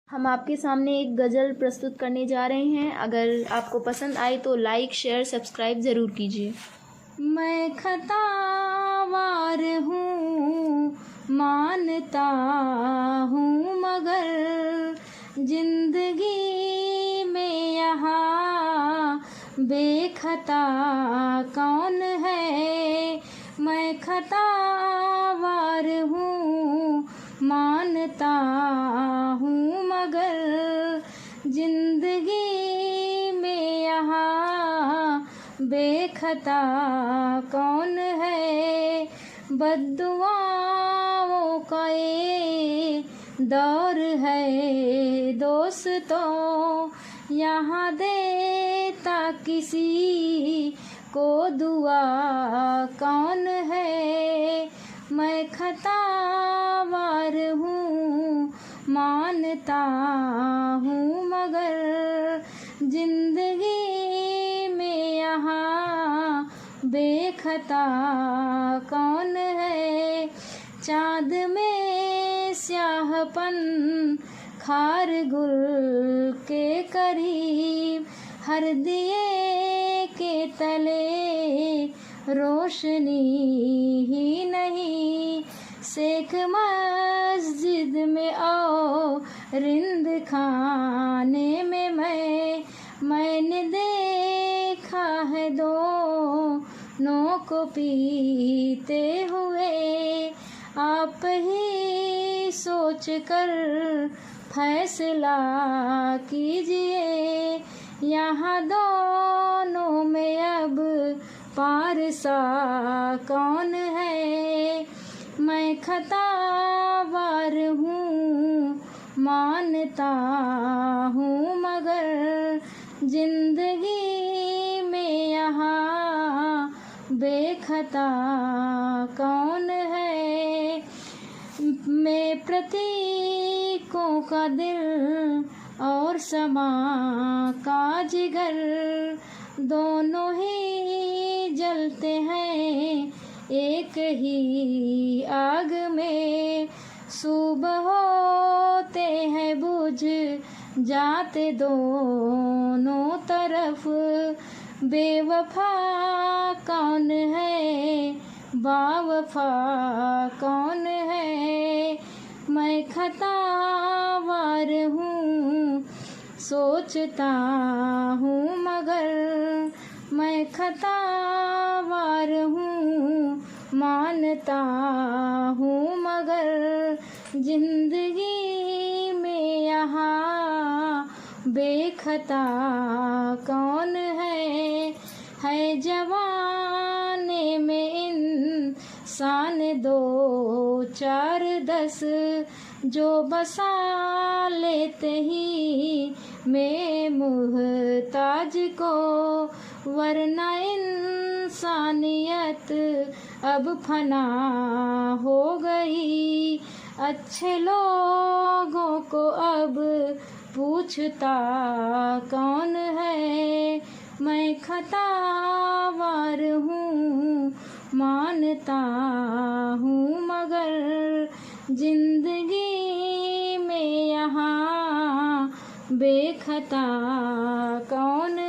हम आपके सामने एक गज़ल प्रस्तुत करने जा रहे हैं। अगर आपको पसंद आए तो लाइक, शेयर, सब्सक्राइब ज़रूर कीजिए। मैं खतावार हूँ, मानता हूँ, मगर जिंदगी में यहाँ बेखता कौन है। मैं खतावार हूँ, मानता हूँ, मगर जिंदगी में यहाँ बेखता कौन है। बद्दुआओं का ये दौर है दोस्तों, यहाँ देता किसी को दुआ कौन है। मैं खतावार हूँ, मानता हूँ, मगर जिंदगी में यहाँ बेखता कौन है। चाँद में स्याहपन खार गुल के करीब, हर दिए के तले रोशनी ही नहीं। शेख मस्जिद में आओ, रिंद खाने में मैंने देखा है दोनों को पीते हुए। आप ही सोच कर फैसला कीजिए, यहाँ दोनों में अब पारसा कौन है। मैं खतावार हूँ, मानता हूँ, मगर जिंदगी में यहाँ बेखता कौन है। मैं प्रतीकों का दिल और समा का जिगर, दोनों ही जलते हैं एक ही आग में। सुबह होते हैं बुझ जाते दोनों तरफ, बेवफा कौन है, बावफा कौन है। मैं खतावार हूँ, सोचता हूँ, मगर मैं खतावार हूँ, मानता हूँ, मगर जिंदगी में यहाँ बेखता कौन है। जवाने में इंसान दो चार दस, जो बसा लेते ही मैं मुहताज को, वरना इंसानियत अब फना हो गई। अच्छे लोगों को अब पूछता कौन है। मैं खतावार हूँ, मानता हूँ, मगर जिंदगी में यहाँ बेखता कौन